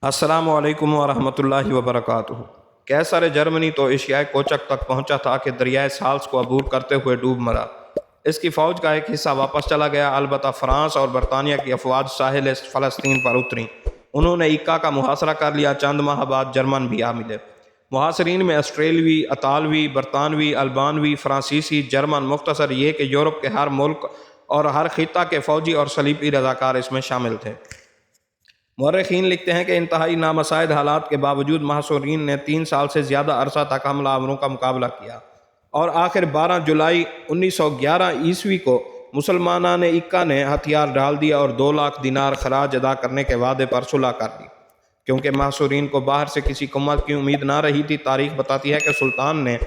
السلام علیکم ورحمۃ اللہ وبرکاتہ۔ قیصر جرمنی تو ایشیائے کوچک تک پہنچا تھا کہ دریائے سالس کو عبور کرتے ہوئے ڈوب مرا۔ اس کی فوج کا ایک حصہ واپس چلا گیا، البتہ فرانس اور برطانیہ کی افواج ساحل فلسطین پر اتریں۔ انہوں نے اکا کا محاصرہ کر لیا۔ چند ماہ بعد جرمن بھی آ ملے۔ محاصرین میں آسٹریلوی، اطالوی، برطانوی، البانوی، فرانسیسی، جرمن، مختصر یہ کہ یورپ کے ہر ملک اور ہر خطہ کے فوجی اور صلیبی رضاکار اس میں شامل تھے۔ مورخین لکھتے ہیں کہ انتہائی نامساعد حالات کے باوجود محاصرین نے 3 سال سے زیادہ عرصہ تک حملہ آوروں کا مقابلہ کیا، اور آخر 12 جولائی 1911 عیسوی کو مسلمانان اکا نے ہتھیار ڈال دیا اور 2 لاکھ دینار خراج ادا کرنے کے وعدے پر صلح کر دی۔ کیونکہ محاصرین کو باہر سے کسی مدد کی امید نہ رہی تھی، تاریخ بتاتی ہے کہ سلطان نے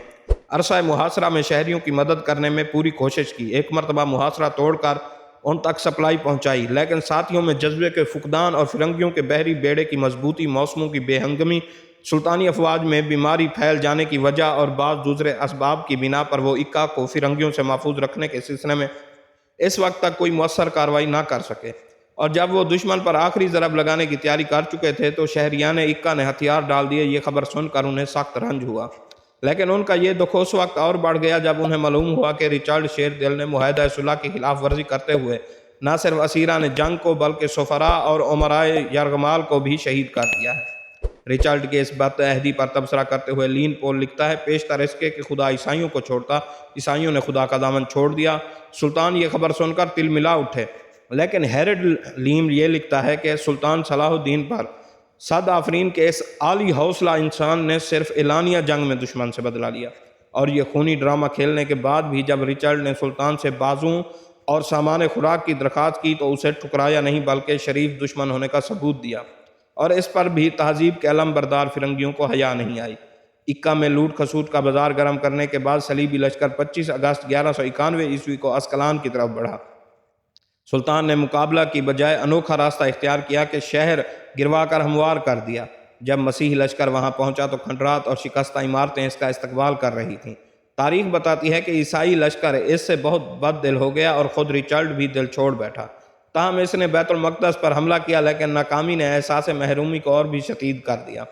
عرصہ محاصرہ میں شہریوں کی مدد کرنے میں پوری کوشش کی۔ ایک مرتبہ محاصرہ توڑ کر ان تک سپلائی پہنچائی، لیکن ساتھیوں میں جذبے کے فقدان اور فرنگیوں کے بحری بیڑے کی مضبوطی، موسموں کی بے ہنگمی، سلطانی افواج میں بیماری پھیل جانے کی وجہ اور بعض دوسرے اسباب کی بنا پر وہ اکا کو فرنگیوں سے محفوظ رکھنے کے سلسلے میں اس وقت تک کوئی مؤثر کارروائی نہ کر سکے۔ اور جب وہ دشمن پر آخری ضرب لگانے کی تیاری کر چکے تھے تو شہریان اکا نے ہتھیار ڈال دیے۔ یہ خبر سن کر انہیں سخت رنج ہوا، لیکن ان کا یہ دکھ اس وقت اور بڑھ گیا جب انہیں معلوم ہوا کہ رچرڈ شیردل نے معاہدہ صلح کی خلاف ورزی کرتے ہوئے نہ صرف اسیران جنگ کو بلکہ سفراء اور امرائے یرغمال کو بھی شہید کر دیا ہے۔ رچرڈ کے اس بد عہدی پر تبصرہ کرتے ہوئے لین پول لکھتا ہے، پیشتر اس کے کہ خدا عیسائیوں کو چھوڑتا، عیسائیوں نے خدا کا دامن چھوڑ دیا۔ سلطان یہ خبر سن کر تل ملا اٹھے، لیکن ہیرڈ لیم یہ لکھتا ہے کہ سلطان صلاح الدین پر صد آفرین کے اس عالی حوصلہ انسان نے صرف اعلانیہ جنگ میں دشمن سے بدلہ لیا، اور یہ خونی ڈرامہ کھیلنے کے بعد بھی جب رچرڈ نے سلطان سے بازوں اور سامان خوراک کی درخواست کی تو اسے ٹھکرایا نہیں بلکہ شریف دشمن ہونے کا ثبوت دیا، اور اس پر بھی تہذیب کے علم بردار فرنگیوں کو حیا نہیں آئی۔ اکا میں لوٹ کھسوٹ کا بازار گرم کرنے کے بعد صلیبی لشکر 25 اگست 1191 عیسوی کو اسکلان کی طرف بڑھا۔ سلطان نے مقابلہ کی بجائے انوکھا راستہ اختیار کیا کہ شہر گروا کر ہموار کر دیا۔ جب مسیحی لشکر وہاں پہنچا تو کھنڈرات اور شکستہ عمارتیں اس کا استقبال کر رہی تھیں۔ تاریخ بتاتی ہے کہ عیسائی لشکر اس سے بہت بد دل ہو گیا اور خود رچرڈ بھی دل چھوڑ بیٹھا۔ تاہم اس نے بیت المقدس پر حملہ کیا، لیکن ناکامی نے احساس محرومی کو اور بھی شدید کر دیا،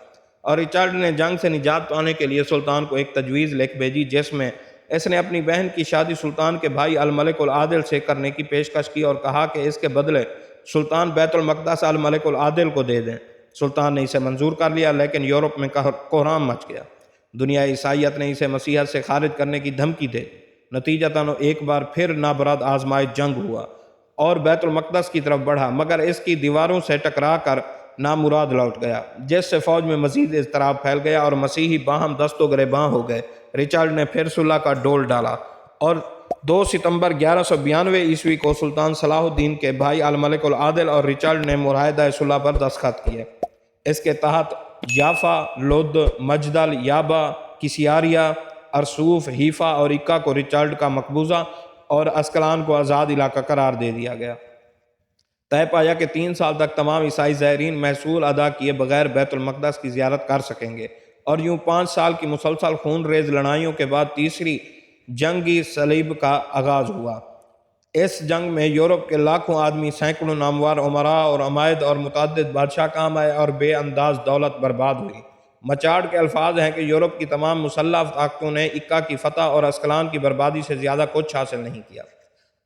اور رچرڈ نے جنگ سے نجات پانے کے لیے سلطان کو ایک تجویز لکھ بھیجی جس میں اس نے اپنی بہن کی شادی سلطان کے بھائی الملک العادل سے کرنے کی پیشکش کی اور کہا کہ اس کے بدلے سلطان بیت المقدس الملک العادل کو دے دیں۔ سلطان نے اسے منظور کر لیا، لیکن یورپ میں کوہرام مچ گیا۔ دنیا عیسائیت نے اسے مسیحیت سے خارج کرنے کی دھمکی دے۔ نتیجتاً ایک بار پھر نابرد آزمائش جنگ ہوا اور بیت المقدس کی طرف بڑھا، مگر اس کی دیواروں سے ٹکرا کر نامراد لوٹ گیا، جس سے فوج میں مزید اضطراب پھیل گیا اور مسیحی باہم دست و گریباں ہو گئے۔ رچرڈ نے پھر صلح کا ڈول ڈالا اور 2 ستمبر 1192 عیسوی کو سلطان صلاح الدین کے بھائی الملک العادل اور رچرڈ نے معاہدہ صلح پر دستخط کیے۔ اس کے تحت یافا، لد، مجدل، یابا، کسیاریا، ارسوف، حیفا اور اکا کو رچرڈ کا مقبوضہ اور اسکلان کو آزاد علاقہ قرار دے دیا گیا۔ طے پایا کہ 3 سال تک تمام عیسائی زائرین محصول ادا کیے بغیر بیت المقدس کی زیارت کر سکیں گے، اور یوں 5 سال کی مسلسل خون ریز لڑائیوں کے بعد تیسری جنگی صلیب کا آغاز ہوا۔ اس جنگ میں یورپ کے لاکھوں آدمی، سینکڑوں نامور امراء اور عمائد اور متعدد بادشاہ کام آئے اور بے انداز دولت برباد ہوئی۔ مچارڈ کے الفاظ ہیں کہ یورپ کی تمام مسلح طاقتوں نے اکا کی فتح اور اسکلان کی بربادی سے زیادہ کچھ حاصل نہیں کیا۔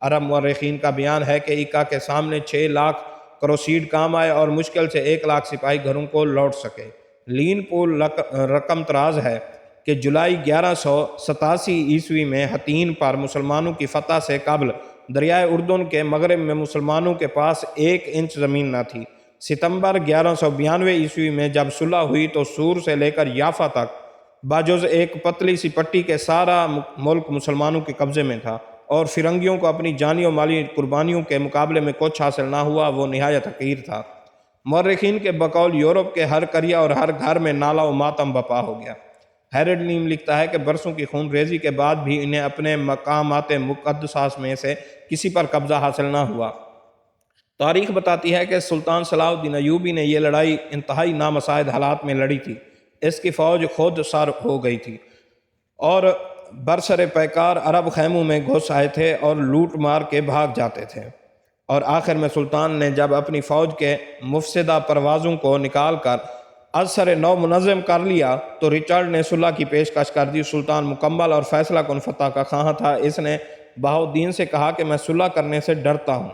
عرب مورخین کا بیان ہے کہ اکا کے سامنے 6 لاکھ کروسیڈ کام آئے اور مشکل سے 1 لاکھ سپاہی گھروں کو لوٹ سکے۔ لین پول رقم تراز ہے کہ جولائی 1187 عیسوی میں حطین پر مسلمانوں کی فتح سے قبل دریائے اردن کے مغرب میں مسلمانوں کے پاس 1 انچ زمین نہ تھی۔ ستمبر 1192 عیسوی میں جب صلح ہوئی تو سور سے لے کر یافا تک باجز ایک پتلی سی پٹی کے سارا ملک مسلمانوں کے قبضے میں تھا، اور فرنگیوں کو اپنی جانی و مالی قربانیوں کے مقابلے میں کچھ حاصل نہ ہوا۔ وہ نہایت حقیر تھا۔ مورخین کے بقول یورپ کے ہر قریہ اور ہر گھر میں نالہ و ماتم بپا ہو گیا۔ ہیرڈ نیم لکھتا ہے کہ برسوں کی خون ریزی کے بعد بھی انہیں اپنے مقامات مقدسات میں سے کسی پر قبضہ حاصل نہ ہوا۔ تاریخ بتاتی ہے کہ سلطان صلاح الدین ایوبی نے یہ لڑائی انتہائی نامساعد حالات میں لڑی تھی۔ اس کی فوج خود سر ہو گئی تھی اور برسر پیکار عرب خیموں میں گھس آئے تھے اور لوٹ مار کے بھاگ جاتے تھے۔ اور آخر میں سلطان نے جب اپنی فوج کے مفسدہ پروازوں کو نکال کر ازسر نو منظم کر لیا تو رچرڈ نے صلح کی پیشکش کر دی۔ سلطان مکمل اور فیصلہ کن فتح کا خواہاں تھا۔ اس نے بہاؤالدین سے کہا کہ میں صلح کرنے سے ڈرتا ہوں،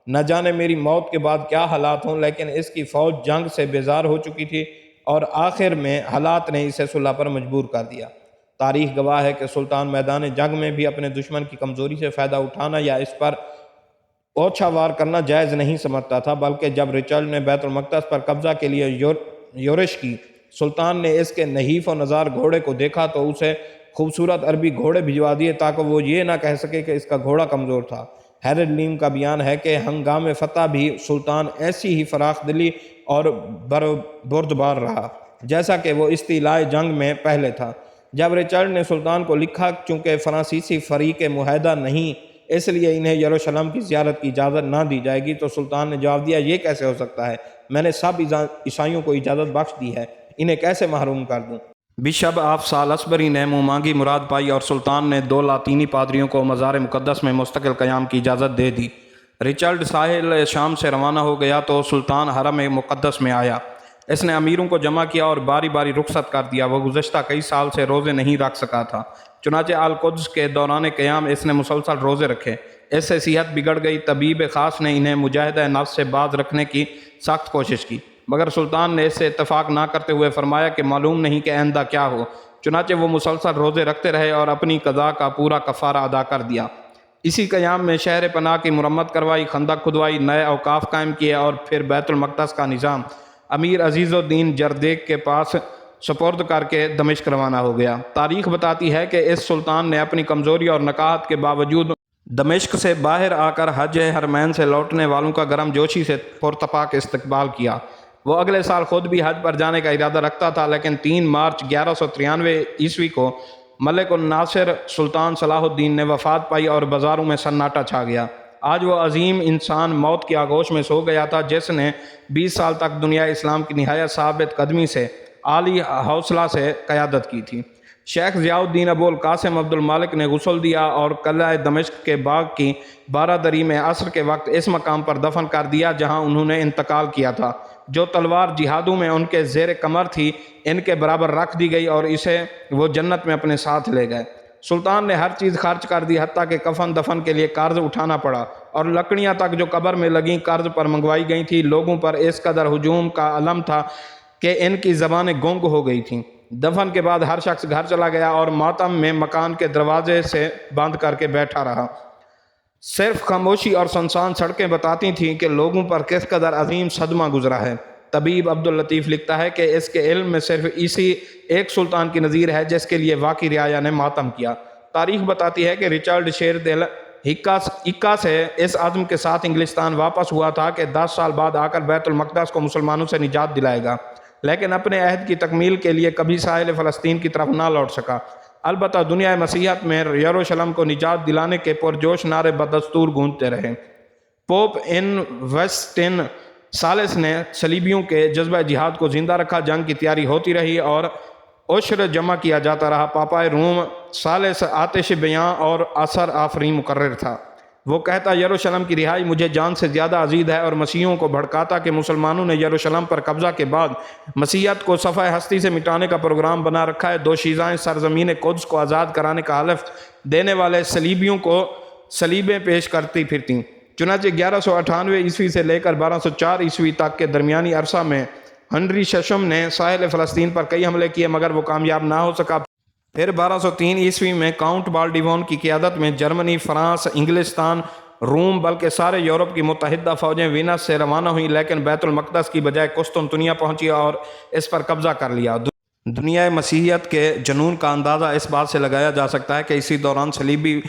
نہ جانے میری موت کے بعد کیا حالات ہوں، لیکن اس کی فوج جنگ سے بیزار ہو چکی تھی اور آخر میں حالات نے اسے صلح پر مجبور کر دیا۔ تاریخ گواہ ہے کہ سلطان میدان جنگ میں بھی اپنے دشمن کی کمزوری سے فائدہ اٹھانا یا اس پر اوچھا وار کرنا جائز نہیں سمجھتا تھا، بلکہ جب رچرڈ نے بیت المقدس پر قبضہ کے لیے یورش کی، سلطان نے اس کے نحیف و نزار گھوڑے کو دیکھا تو اسے خوبصورت عربی گھوڑے بھجوا دیے تاکہ وہ یہ نہ کہہ سکے کہ اس کا گھوڑا کمزور تھا۔ ہیرڈ لیم کا بیان ہے کہ ہنگام فتح بھی سلطان ایسی ہی فراخ دلی اور بردبار رہا جیسا کہ وہ استعلاء جنگ میں پہلے تھا۔ جب رچرڈ نے سلطان کو لکھا چونکہ فرانسیسی فریق معاہدہ نہیں اس لیے انہیں یروشلم کی زیارت کی اجازت نہ دی جائے گی، تو سلطان نے جواب دیا یہ کیسے ہو سکتا ہے، میں نے سب عیسائیوں کو اجازت بخش دی ہے، انہیں کیسے محروم کر دوں۔ بشپ آف سالسبری نے منہ مانگی مراد پائی اور سلطان نے 2 لاطینی پادریوں کو مزار مقدس میں مستقل قیام کی اجازت دے دی۔ رچرڈ ساحل شام سے روانہ ہو گیا تو سلطان حرم مقدس میں آیا۔ اس نے امیروں کو جمع کیا اور باری باری رخصت کر دیا۔ وہ گزشتہ کئی سال سے روزے نہیں رکھ سکا تھا، چنانچہ القدس کے دوران قیام اس نے مسلسل روزے رکھے۔ اس سے صحت بگڑ گئی۔ طبیب خاص نے انہیں مجاہدہ نفس سے باز رکھنے کی سخت کوشش کی، مگر سلطان نے اس سے اتفاق نہ کرتے ہوئے فرمایا کہ معلوم نہیں کہ آئندہ کیا ہو۔ چنانچہ وہ مسلسل روزے رکھتے رہے اور اپنی قضا کا پورا کفارہ ادا کر دیا۔ اسی قیام میں شہر پناہ کی مرمت کروائی، خندق کھدوائی، نئے اوقاف قائم کیے اور پھر بیت المقدس کا نظام امیر عزیز الدین جردیک کے پاس سپرد کر کے دمشق روانہ ہو گیا۔ تاریخ بتاتی ہے کہ اس سلطان نے اپنی کمزوری اور نکاہت کے باوجود دمشق سے باہر آ کر حج حرمین سے لوٹنے والوں کا گرم جوشی سے پرتپاک استقبال کیا۔ وہ اگلے سال خود بھی حج پر جانے کا ارادہ رکھتا تھا، لیکن 3 مارچ 1193 عیسوی کو ملک الناصر سلطان صلاح الدین نے وفات پائی اور بازاروں میں سناٹا چھا گیا۔ آج وہ عظیم انسان موت کی آغوش میں سو گیا تھا، جس نے 20 سال تک دنیا اسلام کی نہایت ثابت قدمی سے عالی حوصلہ سے قیادت کی تھی۔ شیخ ضیاء الدین ابو القاسم عبد المالک نے غسل دیا اور قلعہ دمشق کے باغ کی بارہ میں عصر کے وقت اس مقام پر دفن کر دیا جہاں انہوں نے انتقال کیا تھا۔ جو تلوار جہادوں میں ان کے زیر کمر تھی ان کے برابر رکھ دی گئی اور اسے وہ جنت میں اپنے ساتھ لے گئے۔ سلطان نے ہر چیز خرچ کر دی، حتیٰ کہ کفن دفن کے لیے قرض اٹھانا پڑا، اور لکڑیاں تک جو قبر میں لگیں قرض پر منگوائی گئی تھی۔ لوگوں پر اس قدر ہجوم کا علم تھا کہ ان کی زبانیں گنگ ہو گئی تھیں۔ دفن کے بعد ہر شخص گھر چلا گیا اور ماتم میں مکان کے دروازے سے بند کر کے بیٹھا رہا۔ صرف خاموشی اور سنسان سڑکیں بتاتی تھیں کہ لوگوں پر کس قدر عظیم صدمہ گزرا ہے۔ طبیب عبداللطیف لکھتا ہے کہ اس کے علم میں صرف اسی ایک سلطان کی نظیر ہے جس کے لیے واقعی رعایا نے ماتم کیا۔ تاریخ بتاتی ہے کہ رچرڈ شیر دل ہکا سے اس عزم کے ساتھ انگلستان واپس ہوا تھا کہ 10 سال بعد آ کر بیت المقدس کو مسلمانوں سے نجات دلائے گا، لیکن اپنے عہد کی تکمیل کے لیے کبھی ساحل فلسطین کی طرف نہ لوٹ سکا۔ البتہ دنیا مسیحیت میں یروشلم کو نجات دلانے کے پرجوش نعرے بدستور گونجتے رہے۔ پوپ انوسٹین ثالث نے صلیبیوں کے جذبہ جہاد کو زندہ رکھا، جنگ کی تیاری ہوتی رہی اور عشر جمع کیا جاتا رہا۔ پاپائے روم ثالث آتش بیاں اور اثر آفریں مقرر تھا۔ وہ کہتا یروشلم کی رہائی مجھے جان سے زیادہ عزیز ہے، اور مسیحیوں کو بھڑکاتا کہ مسلمانوں نے یروشلم پر قبضہ کے بعد مسیحیت کو صفحہ ہستی سے مٹانے کا پروگرام بنا رکھا ہے۔ دوشیزائیں سرزمین قدس کو آزاد کرانے کا حلف دینے والے صلیبیوں کو صلیبیں پیش کرتی پھرتیں۔ چنانچہ 1198 عیسوی سے لے کر 1204 عیسوی تک کے درمیانی عرصہ میں ہنری ششم نے ساحل فلسطین پر کئی حملے کیے، مگر وہ کامیاب نہ ہو سکا۔ پھر 1203 عیسوی میں کاؤنٹ بالڈیوون کی قیادت میں جرمنی، فرانس، انگلستان، روم بلکہ سارے یورپ کی متحدہ فوجیں وینس سے روانہ ہوئیں، لیکن بیت المقدس کی بجائے قسطنطنیہ پہنچی اور اس پر قبضہ کر لیا۔ دنیا مسیحیت کے جنون کا اندازہ اس بات سے لگایا جا سکتا ہے کہ اسی دوران صلیبی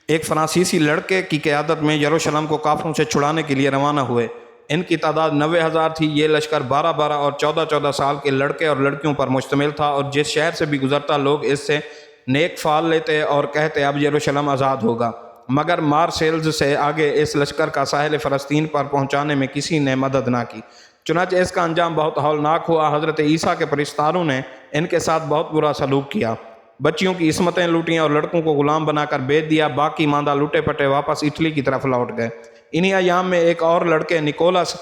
ایک فرانسیسی لڑکے کی قیادت میں یروشلم کو کافروں سے چھڑانے کے لیے روانہ ہوئے۔ ان کی تعداد 90,000 تھی۔ یہ لشکر 12 اور 14 سال کے لڑکے اور لڑکیوں پر مشتمل تھا، اور جس شہر سے بھی گزرتا لوگ اس سے نیک فال لیتے اور کہتے اب یروشلم آزاد ہوگا۔ مگر مارسیلز سے آگے اس لشکر کا ساحل فلسطین پر پہنچانے میں کسی نے مدد نہ کی، چنانچہ اس کا انجام بہت ہولناک ہوا۔ حضرت عیسیٰ کے پرستاروں نے ان کے ساتھ بہت برا سلوک کیا، بچیوں کی عصمتیں لوٹیں اور لڑکوں کو غلام بنا کر بیچ دیا۔ باقی ماندہ لوٹے پٹے واپس اٹلی کی طرف لوٹ گئے۔ انہی ایام میں ایک اور لڑکے نکولس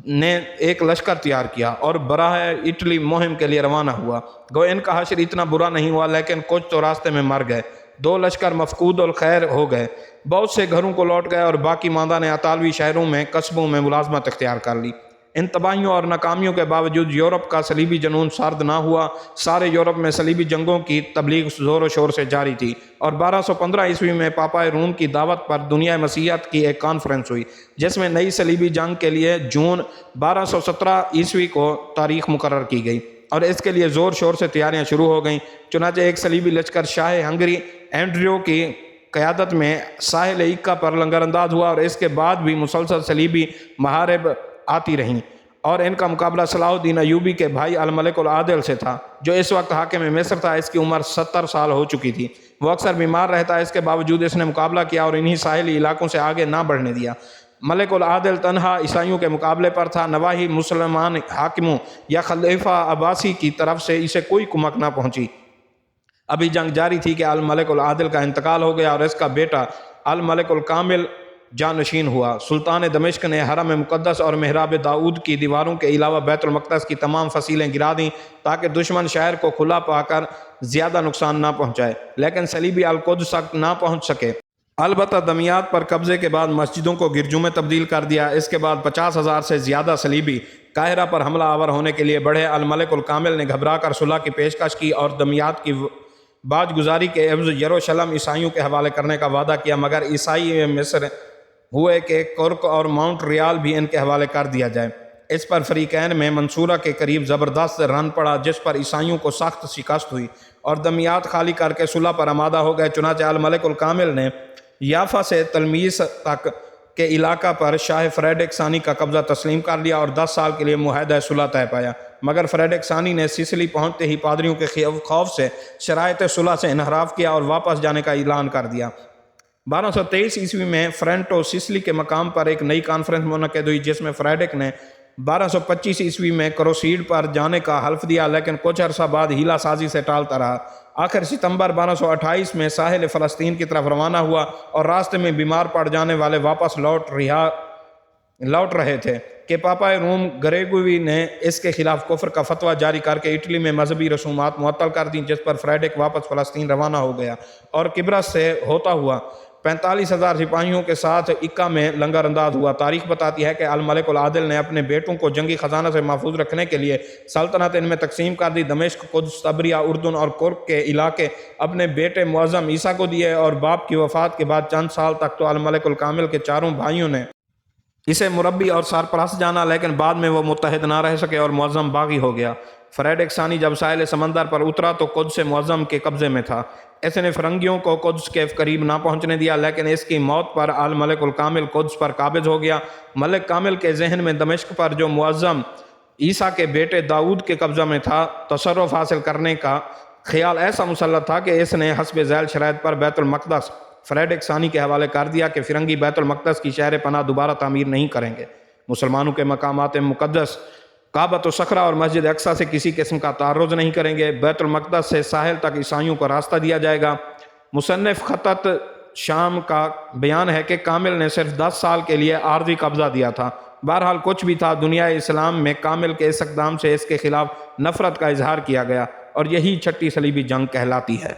نے ایک لشکر تیار کیا اور براہ اٹلی مہم کے لیے روانہ ہوا۔ گو ان کا حشر اتنا برا نہیں ہوا، لیکن کچھ تو راستے میں مر گئے۔ 2 لشکر مفقود الخیر ہو گئے، بہت سے گھروں کو لوٹ گئے اور باقی ماندہ نے اطالوی شہروں میں قصبوں میں ملازمت اختیار کر لی۔ ان تباہیوں اور ناکامیوں کے باوجود یورپ کا صلیبی جنون سرد نہ ہوا۔ سارے یورپ میں صلیبی جنگوں کی تبلیغ زور و شور سے جاری تھی، اور 1215 عیسوی میں پاپا روم کی دعوت پر دنیا مسیحیت کی ایک کانفرنس ہوئی، جس میں نئی صلیبی جنگ کے لیے جون 1217 عیسوی کو تاریخ مقرر کی گئی، اور اس کے لیے زور شور سے تیاریاں شروع ہو گئیں۔ چنانچہ ایک صلیبی لشکر شاہ ہنگری اینڈریو کی قیادت میں ساحل ایکا پر لنگر انداز ہوا، اور اس کے بعد بھی مسلسل صلیبی محارب آتی رہیں، اور ان کا مقابلہ صلاح الدین ایوبی کے بھائی الملک العادل سے تھا، جو اس وقت حاکم مصر تھا۔ اس کی عمر 70 سال ہو چکی تھی، وہ اکثر بیمار رہتا، اس کے باوجود اس نے مقابلہ کیا اور انہی ساحلی علاقوں سے آگے نہ بڑھنے دیا۔ ملک العادل تنہا عیسائیوں کے مقابلے پر تھا، نواحی مسلمان حاکموں یا خلیفہ عباسی کی طرف سے اسے کوئی کمک نہ پہنچی۔ ابھی جنگ جاری تھی کہ الملک العادل کا انتقال ہو گیا، اور اس کا بیٹا الملک الکامل جانشین ہوا۔ سلطان دمشق نے حرم مقدس اور محراب داؤد کی دیواروں کے علاوہ بیت المقدس کی تمام فصیلیں گرا دیں، تاکہ دشمن شہر کو کھلا پا کر زیادہ نقصان نہ پہنچائے، لیکن صلیبی القدس تک نہ پہنچ سکے۔ البتہ دمیات پر قبضے کے بعد مسجدوں کو گرجوں میں تبدیل کر دیا۔ اس کے بعد 50,000 سے زیادہ صلیبی قاہرہ پر حملہ آور ہونے کے لیے بڑھے۔ الملک الکامل نے گھبرا کر صلح کی پیشکش کی اور دمیات کی باج گزاری کے عوض یروشلم عیسائیوں کے حوالے کرنے کا وعدہ کیا، مگر عیسائی مصر ہوئے کہ کرک اور ماؤنٹ ریال بھی ان کے حوالے کر دیا جائے۔ اس پر فریقین میں منصورہ کے قریب زبردست رن پڑا، جس پر عیسائیوں کو سخت شکست ہوئی اور دمیات خالی کر کے صلح پر آمادہ ہو گئے۔ چنانچہ الملک الکامل نے یافا سے تلمیس تک کے علاقہ پر شاہ فریڈرک ثانی کا قبضہ تسلیم کر لیا اور 10 سال کے لیے معاہدہ صلح طے پایا، مگر فریڈرک ثانی نے سسلی پہنچتے ہی پادریوں کے خوف سے شرائط صلح سے انحراف کیا اور واپس جانے کا اعلان کر دیا۔ 1223 عیسوی میں فرینٹو سسلی کے مقام پر ایک نئی کانفرنس منعقد ہوئی، جس میں فریڈرک نے 1225 عیسوی میں کروسیڈ پر جانے کا حلف دیا، لیکن کچھ عرصہ بعد ہیلا سازی سے ٹالتا رہا۔ آخر ستمبر 1228 میں ساحل فلسطین کی طرف روانہ ہوا، اور راستے میں بیمار پڑ جانے والے واپس لوٹ رہے تھے کہ پاپا روم گریگوری نے اس کے خلاف کفر کا فتویٰ جاری کر کے اٹلی میں مذہبی رسومات معطل کر دیں، جس پر فریڈرک واپس فلسطین روانہ ہو گیا اور قبرص سے ہوتا ہوا 45,000 سپاہیوں کے ساتھ اکا میں لنگر انداز ہوا۔ تاریخ بتاتی ہے کہ الملک العادل نے اپنے بیٹوں کو جنگی خزانہ سے محفوظ رکھنے کے لیے سلطنت ان میں تقسیم کر دی۔ دمشق، قدس، طبریہ، اردن اور کرک کے علاقے اپنے بیٹے معظم عیسیٰ کو دیے، اور باپ کی وفات کے بعد چند سال تک تو الملک الکامل کے چاروں بھائیوں نے اسے مربی اور سرپرست جانا، لیکن بعد میں وہ متحد نہ رہ سکے اور معظم باغی ہو گیا۔ فریڈرک ثانی جب ساحل سمندر پر اترا تو قدس معظم کے قبضے میں تھا۔ اس نے فرنگیوں کو قدس کے قریب نہ پہنچنے دیا، لیکن اس کی موت پر الملک الکامل قدس پر قابض ہو گیا۔ ملک کامل کے ذہن میں دمشق پر، جو معظم عیسیٰ کے بیٹے داؤد کے قبضہ میں تھا، تصرف حاصل کرنے کا خیال ایسا مسلط تھا کہ اس نے حسب ذیل شرائط پر بیت المقدس فریڈرک ثانی کے حوالے کر دیا کہ فرنگی بیت المقدس کی شہر پناہ دوبارہ تعمیر نہیں کریں گے۔ مسلمانوں کے مقامات مقدس کعبۃ الصخرہ اور مسجد اقصیٰ سے کسی قسم کا تعرض نہیں کریں گے۔ بیت المقدس سے ساحل تک عیسائیوں کو راستہ دیا جائے گا۔ مصنف خطط شام کا بیان ہے کہ کامل نے صرف 10 سال کے لیے عارضی قبضہ دیا تھا۔ بہرحال کچھ بھی تھا، دنیا اسلام میں کامل کے اس اقدام سے اس کے خلاف نفرت کا اظہار کیا گیا، اور یہی چھٹی صلیبی جنگ کہلاتی ہے۔